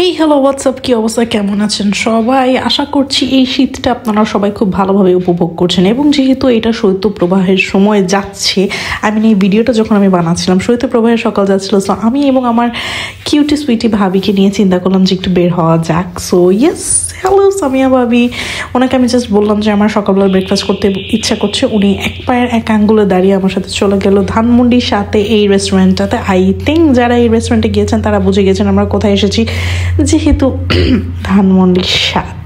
Hey hello WhatsApp, কি অবস্থা, কেমন আছেন সবাই? আশা করছি এই শীতটা আপনারা সবাই খুব ভালোভাবে উপভোগ করছেন। এবং যেহেতু এটা শৈত্যপ্রবাহের সময় যাচ্ছে, এই ভিডিওটা যখন আমি বানাচ্ছিলাম শৈত্যপ্রবাহের সকাল যাচ্ছিল, সো আমি এবং আমার কিউটি সুইটি ভাবিকে নিয়ে চিন্তা করলাম যে একটু বের হওয়া যাক। সো ইয়েস, হ্যালো সামিয়া ভাবি। ওনাকে আমি জাস্ট বললাম যে আমার সকালবেলা ব্রেকফাস্ট করতে ইচ্ছা করছে। উনি এক পায়ের এক আঙ্গুলে দাঁড়িয়ে আমার সাথে চলে গেল ধানমন্ডির সাথে এই রেস্টুরেন্টটাতে। আই থিঙ্ক যারা এই রেস্টুরেন্টে গিয়েছেন তারা বুঝে গেছেন আমরা কোথায় এসেছি, যেহেতু ধানমন্ডির সাথ।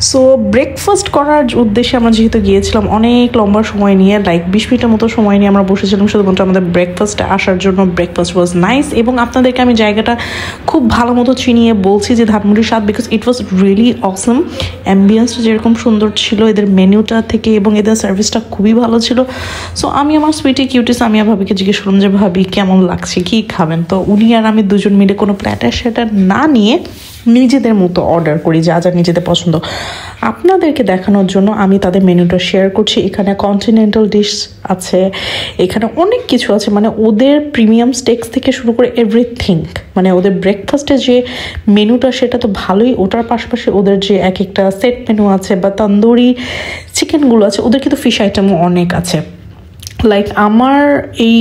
সো ব্রেকফাস্ট করার উদ্দেশ্যে আমরা যেহেতু গিয়েছিলাম অনেক লম্বা সময় নিয়ে, লাইক 20 মিনিটের মতো সময় নিয়ে আমরা বসেছিলাম শুধুমাত্র আমাদের ব্রেকফাস্টে আসার জন্য। ব্রেকফাস্ট ওয়াজ নাইস এবং আপনাদেরকে আমি জায়গাটা খুব ভালো মতো চিনিয়ে বলছি যে ধানমন্ডির সাথ, বিকজ ইট ওয়াজ রিয়েলি অসম। অ্যাম্বিয়েন্সটা যেরকম সুন্দর ছিল, এদের মেনুটা থেকে এবং এদের সার্ভিসটা খুবই ভালো ছিল। সো আমি আমার সুইটি কিউটি সামিয়া ভাবিকে জিজ্ঞেস করলাম যে ভাবি কেমন লাগছে, কী খাবেন? তো উনি আর আমি দুজন মিলে কোনো প্ল্যাটার শ্যাটার না নিয়ে নিজেদের মতো অর্ডার করি, যা যা নিজেদের পছন্দ। আপনাদেরকে দেখানোর জন্য আমি তাদের মেনুটা শেয়ার করছি। এখানে কন্টিনেন্টাল ডিশ আছে, এখানে অনেক কিছু আছে, মানে ওদের প্রিমিয়াম স্টেকস থেকে শুরু করে এভরিথিং। মানে ওদের ব্রেকফাস্টে যে মেনুটা সেটা তো ভালোই, ওটার পাশাপাশি ওদের যে এক একটা সেট মেনু আছে বা তন্দুরি চিকেনগুলো আছে, ওদের কিন্তু ফিশ আইটেমও অনেক আছে। লাইক আমার এই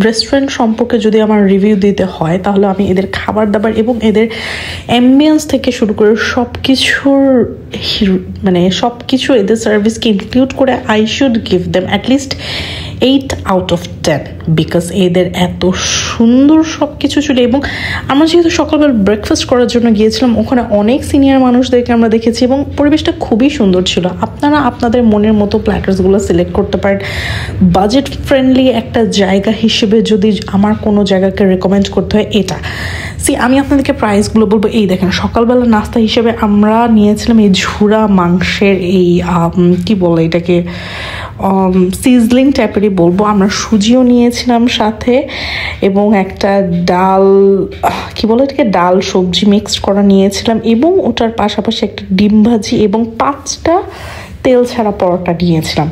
রেস্টুরেন্ট সম্পর্কে যদি আমার রিভিউ দিতে হয় তাহলে আমি এদের খাবার দাবার এবং এদের অ্যাম্বিয়েন্স থেকে শুরু করে সব কিছুর সব কিছু এদের সার্ভিসকে ইনক্লুড করে I should give them at least 8/10, because এদের এত সুন্দর সব কিছু ছিল। এবং আমরা যেহেতু সকালবেলা ব্রেকফাস্ট করার জন্য গিয়েছিলাম, ওখানে অনেক সিনিয়র মানুষদেরকে আমরা দেখেছি এবং পরিবেশটা খুবই সুন্দর ছিল। আপনারা আপনাদের মনের মতো প্ল্যাটার্সগুলো সিলেক্ট করতে পারেন। বাজেট ফ্রেন্ডলি একটা জায়গা হিসেবে যদি আমার কোনো জায়গাকে রেকমেন্ড করতে হয় এটা। আমি আপনাদেরকে প্রাইসগুলো বলবো। এই দেখেন, সকালবেলা নাস্তা হিসেবে আমরা নিয়েছিলাম এই ঝুরা মাংসের এই কি বলে এটাকে, সিজলিং টাইপেরই বলবো। আমরা সুজিও নিয়েছিলাম সাথে এবং একটা ডাল, কি বলে এটাকে, ডাল সবজি মিক্সড করা নিয়েছিলাম এবং ওটার পাশাপাশি একটা ডিম ভাজি এবং 5টা তেল ছাড়া পরোটা নিয়েছিলাম।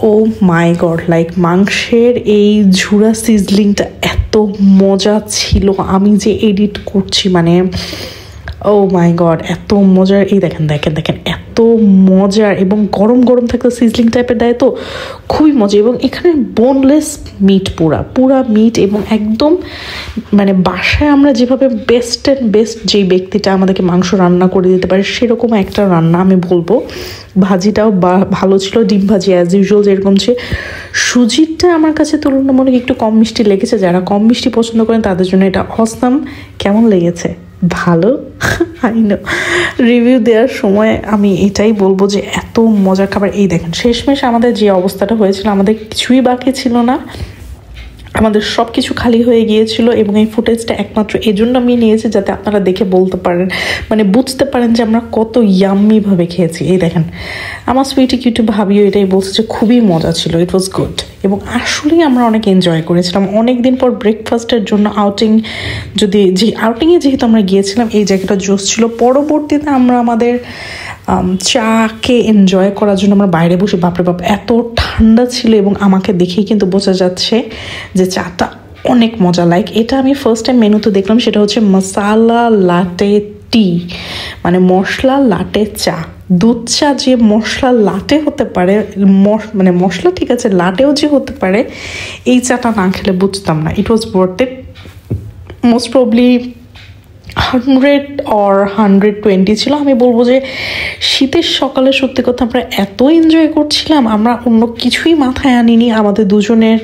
ও মাই গড, লাইক মাংসের এই ঝুরা সিজলিংটা এত মজা ছিল, আমি যে এডিট করছি মানে ও মাই গড, এত মজার। এই দেখেন দেখেন দেখেন, এত মজার এবং গরম গরম থাকতে সিজলিং টাইপের দেয় তো খুবই মজা। এবং এখানে বোনলেস মিট, পুরা মিট এবং একদম মানে বাসায় আমরা যেভাবে বেস্ট অ্যান্ড বেস্ট যেই ব্যক্তিটা আমাদেরকে মাংস রান্না করে দিতে পারে সেরকম একটা রান্না আমি বলবো। ভাজিটাও ভালো ছিল, ডিম ভাজি অ্যাজ ইউজুয়াল যেরকম ছিল। সুজিটা আমার কাছে তুলনামূলক একটু কম মিষ্টি লেগেছে, যারা কম মিষ্টি পছন্দ করেন তাদের জন্য এটা অসাম। কেমন লেগেছে? ভালো। আই নো, রিভিউ দেওয়ার সময় আমি এটাই বলবো যে এত মজার খাবার। এই দেখেন, শেষমেশ আমাদের যে অবস্থাটা হয়েছিল, আমাদের কিছুই বাকি ছিল না, আমাদের সব কিছু খালি হয়ে গিয়েছিল। এবং এই ফুটেজটা একমাত্র এই জন্য আমি নিয়েছি যাতে আপনারা দেখে বলতে পারেন, মানে বুঝতে পারেন যে আমরা কত ইয়াম্মিভাবে খেয়েছি। এই দেখেন, আমার সুইটি কিউটি ভাবিও এটাই বলছে যে খুবই মজা ছিল, ইট ওয়াজ গুড। এবং আসলেই আমরা অনেক এনজয় করেছিলাম। অনেক দিন পর ব্রেকফাস্টের জন্য আউটিংয়ে যেহেতু আমরা গিয়েছিলাম, এই জায়গাটা জোস ছিল। পরবর্তীতে আমরা আমাদের চাকে এনজয় করার জন্য আমরা বাইরে বসে, বাপরে বাপ এত ঠান্ডা ছিল এবং আমাকে দেখেই কিন্তু বোঝা যাচ্ছে যে চাটা অনেক মজা। লাইক এটা আমি ফার্স্ট টাইম মেনুতে দেখলাম, সেটা হচ্ছে মশালা লাটে টি, মানে মশলা লাটে চা। দুধ চা যে মশলা লাটে হতে পারে, মানে মশলা ঠিক আছে, লাটেও যে হতে পারে, এই চাটা না খেলে বুঝতাম না। It was worth it. Most probably 100 or 120 ছিল। আমি বলবো যে শীতের সকালে সত্যি কথা আমরা এত এনজয় করছিলাম, আমরা অন্য কিছুই মাথায় আনিনি। আমাদের দুজনের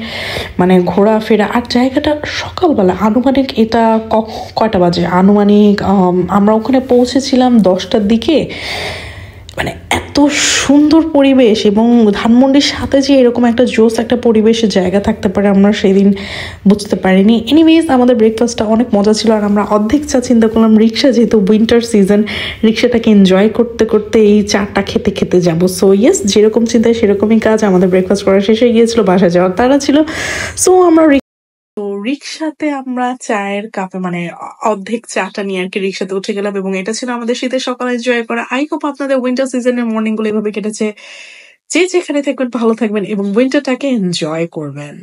মানে ঘোরাফেরা আর জায়গাটা সকালবেলা আনুমানিক এটা কয়টা বাজে, আনুমানিক আমরা ওখানে পৌঁছেছিলাম 10টার দিকে। মানে এত সুন্দর পরিবেশ এবং ধানমন্ডির সাথে যে এরকম একটা জোস একটা পরিবেশের জায়গা থাকতে পারে আমরা সেদিন বুঝতে পারিনি। এনিওয়েজ, আমাদের ব্রেকফাস্টটা অনেক মজা ছিল। আর আমরা অর্ধেক চা চিন্তা করলাম রিক্সা, যেহেতু উইন্টার সিজন, রিক্সাটাকে এনজয় করতে করতে এই চাটা খেতে খেতে যাবো। সো ইয়েস, যেরকম চিন্তায় সেরকমই কাজ। আমাদের ব্রেকফাস্ট করা শেষ হয়ে গিয়েছিল, বাসায় যাওয়ার তাড়া ছিল। সো আমরা রিক্সাতে আমরা চায়ের কাপে মানে অর্ধেক চাটা নিয়ে আর কি রিক্সাতে উঠে গেলাম এবং এটা ছিল আমাদের শীতের সকালে এনজয় করা। আই হোপ আপনাদের উইন্টার সিজনের মর্নিং গুলো এভাবে কেটেছে। যে যেখানে থাকবেন ভালো থাকবেন এবং উইন্টারটাকে এনজয় করবেন।